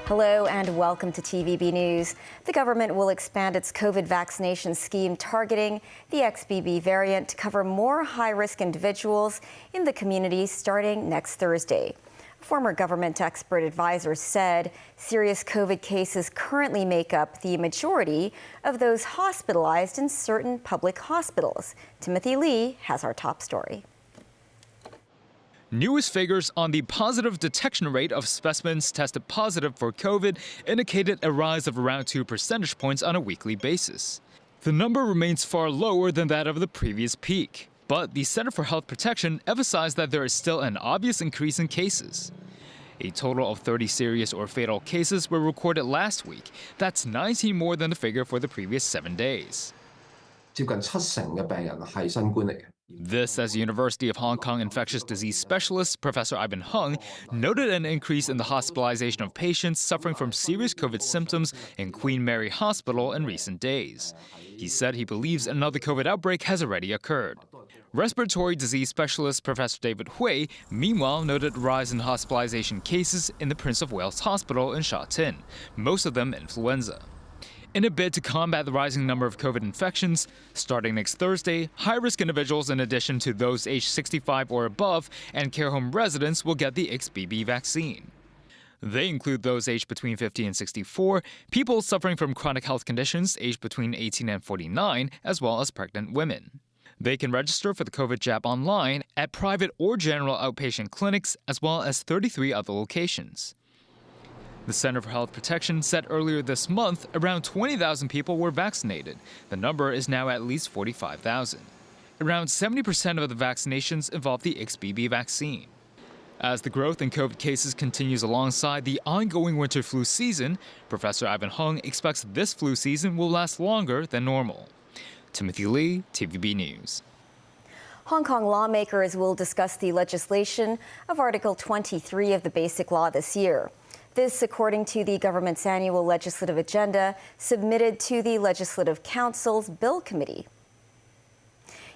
Hello and welcome to TVB News. The government will expand its COVID vaccination scheme targeting the XBB variant to cover more high-risk individuals in the community starting next Thursday. A former government expert advisor said serious COVID cases currently make up the majority of those hospitalized in certain public hospitals. Timothy Lee has our top story. Newest figures on the positive detection rate of specimens tested positive for COVID indicated a rise of around 2 percentage points on a weekly basis. The number remains far lower than that of the previous peak, but the Center for Health Protection emphasized that there is still an obvious increase in cases. A total of 30 serious or fatal cases were recorded last week. That's 19 more than the figure for the previous 7 days. 接近70%嘅病人係新冠嚟嘅。 This, as University of Hong Kong infectious disease specialist Professor Ivan Hung noted an increase in the hospitalization of patients suffering from serious COVID symptoms in Queen Mary Hospital in recent days. He said he believes another COVID outbreak has already occurred. Respiratory disease specialist Professor David Hui, meanwhile, noted a rise in hospitalization cases in the Prince of Wales Hospital in Sha Tin, most of them influenza. In a bid to combat the rising number of COVID infections, starting next Thursday, high-risk individuals in addition to those aged 65 or above and care home residents will get the XBB vaccine. They include those aged between 50 and 64, people suffering from chronic health conditions aged between 18 and 49, as well as pregnant women. They can register for the COVID jab online at private or general outpatient clinics, as well as 33 other locations. The Center for Health Protection said earlier this month around 20,000 people were vaccinated. The number is now at least 45,000. Around 70% of the vaccinations involve the XBB vaccine. As the growth in COVID cases continues alongside the ongoing winter flu season, Professor Ivan Hung expects this flu season will last longer than normal. Timothy Lee, TVB News. Hong Kong lawmakers will discuss the legislation of Article 23 of the Basic Law this year. This, according to the government's annual legislative agenda submitted to the Legislative Council's Bill Committee.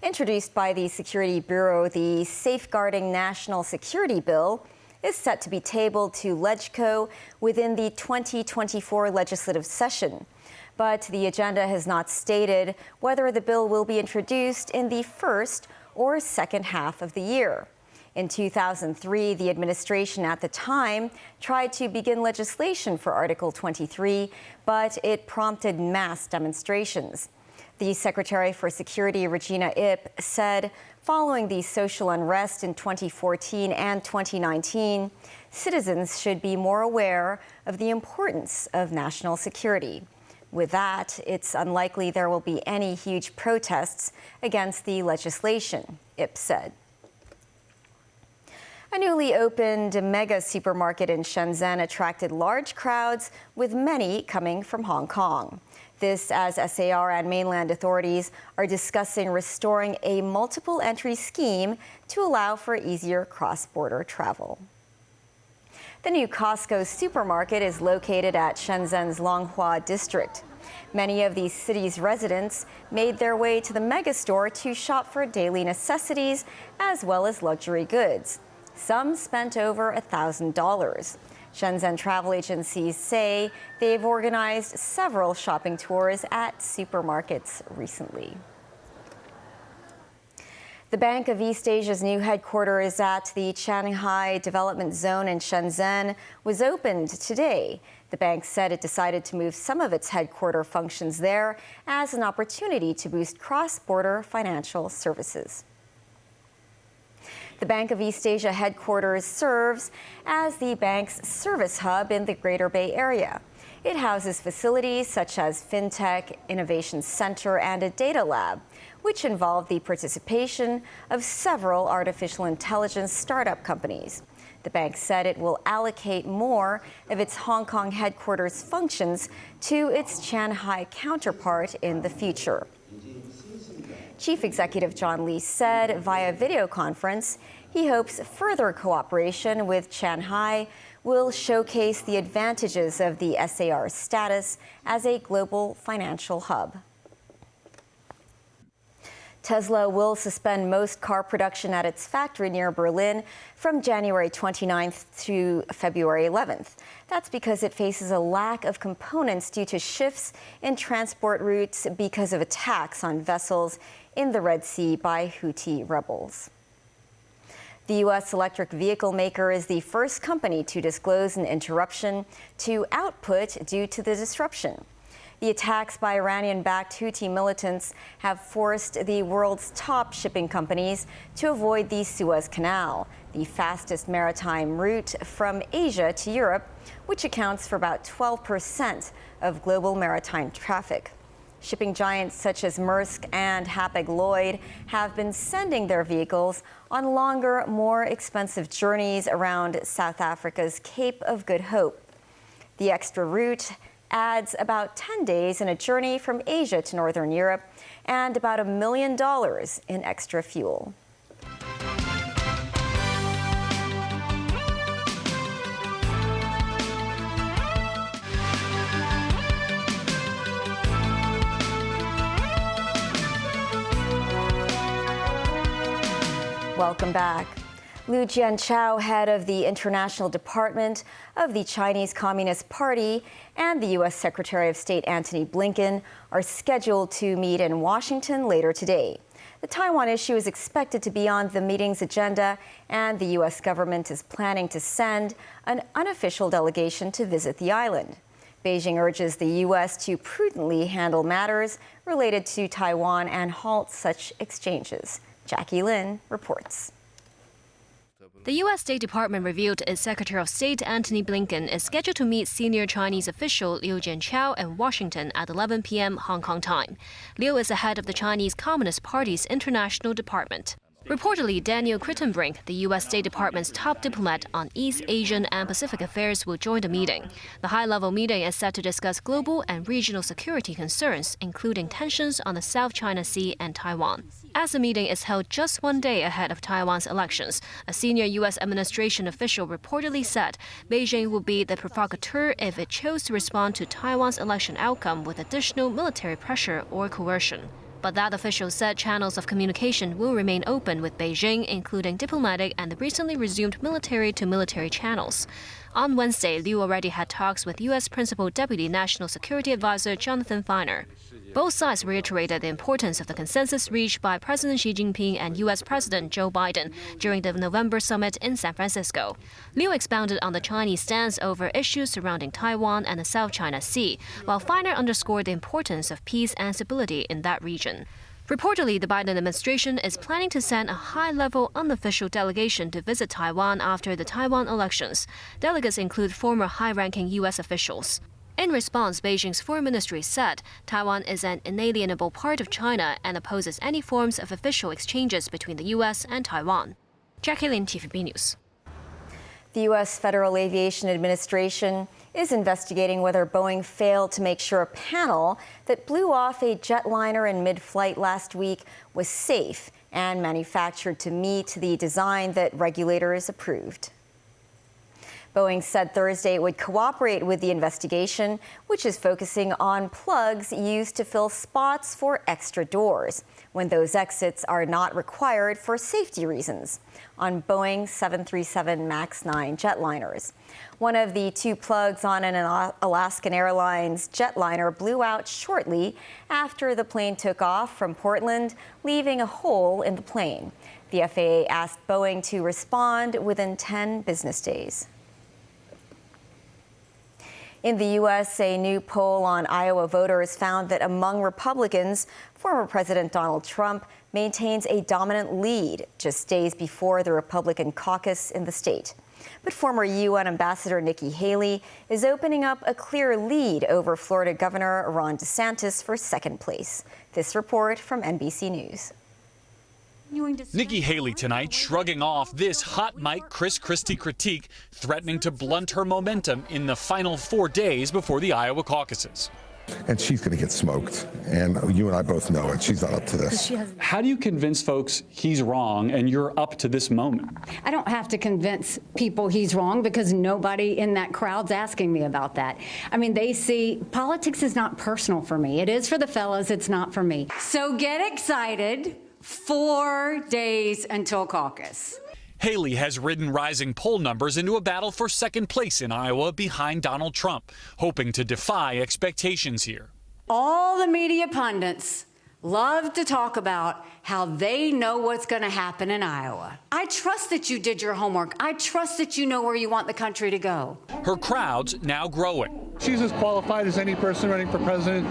Introduced by the Security Bureau, the Safeguarding National Security Bill is set to be tabled to LegCo within the 2024 legislative session. But the agenda has not stated whether the bill will be introduced in the first or second half of the year. In 2003, the administration at the time tried to begin legislation for Article 23, but it prompted mass demonstrations. The Secretary for Security, Regina Ip, said following the social unrest in 2014 and 2019, citizens should be more aware of the importance of national security. With that, it's unlikely there will be any huge protests against the legislation, Ip said. A newly opened mega supermarket in Shenzhen attracted large crowds, with many coming from Hong Kong. This as SAR and mainland authorities are discussing restoring a multiple entry scheme to allow for easier cross-border travel. The new Costco supermarket is located at Shenzhen's Longhua district. Many of the city's residents made their way to the megastore to shop for daily necessities as well as luxury goods. Some spent over $1,000. Shenzhen travel agencies say they've organized several shopping tours at supermarkets recently. The Bank of East Asia's new headquarters at the Shanghai Development Zone in Shenzhen was opened today. The bank said it decided to move some of its headquarter functions there as an opportunity to boost cross-border financial services. The Bank of East Asia headquarters serves as the bank's service hub in the Greater Bay Area. It houses facilities such as FinTech, Innovation Center, and a data lab, which involve the participation of several artificial intelligence startup companies. The bank said it will allocate more of its Hong Kong headquarters functions to its Shanghai counterpart in the future. Chief Executive John Lee said via video conference He hopes further cooperation with Shanghai will showcase the advantages of the SAR's status as a global financial hub. Tesla will suspend most car production at its factory near Berlin from January 29th to February 11th. That's because it faces a lack of components due to shifts in transport routes because of attacks on vessels in the Red Sea by Houthi rebels. The U.S. electric vehicle maker is the first company to disclose an interruption to output due to the disruption. The attacks by Iranian-backed Houthi militants have forced the world's top shipping companies to avoid the Suez Canal, the fastest maritime route from Asia to Europe, which accounts for about 12% of global maritime traffic. Shipping giants such as Maersk and Hapag-Lloyd have been sending their vehicles on longer, more expensive journeys around South Africa's Cape of Good Hope. The extra route adds about 10 days in a journey from Asia to Northern Europe and about $1 million in extra fuel. Welcome back. Liu Jianchao, head of the International Department of the Chinese Communist Party, and the U.S. Secretary of State Antony Blinken are scheduled to meet in Washington later today. The Taiwan issue is expected to be on the meeting's agenda, and the U.S. government is planning to send an unofficial delegation to visit the island. Beijing urges the U.S. to prudently handle matters related to Taiwan and halt such exchanges. Jackie Lin reports. The U.S. State Department revealed its Secretary of State Antony Blinken is scheduled to meet senior Chinese official Liu Jianchao in Washington at 11 p.m. Hong Kong time. Liu is the head of the Chinese Communist Party's International Department. Reportedly, Daniel Crittenbrink, the U.S. State Department's top diplomat on East Asian and Pacific affairs, will join the meeting. The high-level meeting is set to discuss global and regional security concerns, including tensions on the South China Sea and Taiwan. As the meeting is held just one day ahead of Taiwan's elections, a senior U.S. administration official reportedly said Beijing would be the provocateur if it chose to respond to Taiwan's election outcome with additional military pressure or coercion. But that official said channels of communication will remain open with Beijing, including diplomatic and the recently resumed military-to-military channels. On Wednesday, Liu already had talks with U.S. Principal Deputy National Security Advisor Jonathan Feiner. Both sides reiterated the importance of the consensus reached by President Xi Jinping and U.S. President Joe Biden during the November summit in San Francisco. Liu expounded on the Chinese stance over issues surrounding Taiwan and the South China Sea, while Feiner underscored the importance of peace and stability in that region. Reportedly, the Biden administration is planning to send a high-level unofficial delegation to visit Taiwan after the Taiwan elections. Delegates include former high-ranking U.S. officials. In response, Beijing's foreign ministry said Taiwan is an inalienable part of China and opposes any forms of official exchanges between the U.S. and Taiwan. Jackie Lin, TVB News. The U.S. Federal Aviation Administration is investigating whether Boeing failed to make sure a panel that blew off a jetliner in mid-flight last week was safe and manufactured to meet the design that regulators approved. Boeing said Thursday it would cooperate with the investigation, which is focusing on plugs used to fill spots for extra doors when those exits are not required for safety reasons on Boeing 737 MAX 9 jetliners. One of the two plugs on an Alaskan Airlines jetliner blew out shortly after the plane took off from Portland, leaving a hole in the plane. The FAA asked Boeing to respond within 10 business days. In the U.S., a new poll on Iowa voters found that among Republicans, former President Donald Trump maintains a dominant lead just days before the Republican caucus in the state. But former UN Ambassador Nikki Haley is opening up a clear lead over Florida Governor Ron DeSantis for second place. This report from NBC News. Nikki Haley tonight shrugging off this hot mic Chris Christie critique, threatening to blunt her momentum in the final 4 days before the Iowa caucuses. And she's going to get smoked. And you and I both know it. She's not up to this. How do you convince folks he's wrong and you're up to this moment? I don't have to convince people he's wrong because nobody in that crowd's asking me about that. I mean, they see politics is not personal for me. It is for the fellas. It's not for me. So get excited. 4 days until caucus. Haley has ridden rising poll numbers into a battle for second place in Iowa behind Donald Trump, hoping to defy expectations here. All the media pundits love to talk about how they know what's going to happen in Iowa. I trust that you did your homework. I trust that you know where you want the country to go. Her crowd's now growing. She's as qualified as any person running for president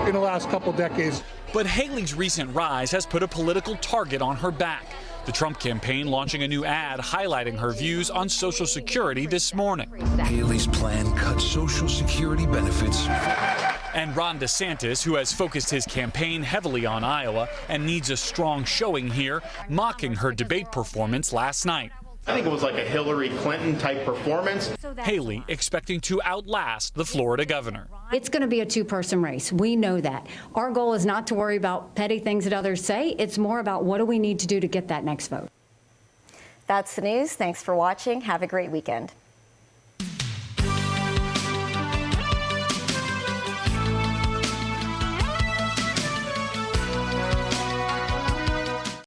in the last couple decades. But Haley's recent rise has put a political target on her back. The Trump campaign launching a new ad highlighting her views on Social Security this morning. Haley's plan cuts Social Security benefits. And Ron DeSantis, who has focused his campaign heavily on Iowa and needs a strong showing here, mocking her debate performance last night. I think it was like a Hillary Clinton type performance. Haley expecting to outlast the Florida governor. It's going to be a two-person race. We know that. Our goal is not to worry about petty things that others say. It's more about what do we need to do to get that next vote. That's the news. Thanks for watching. Have a great weekend.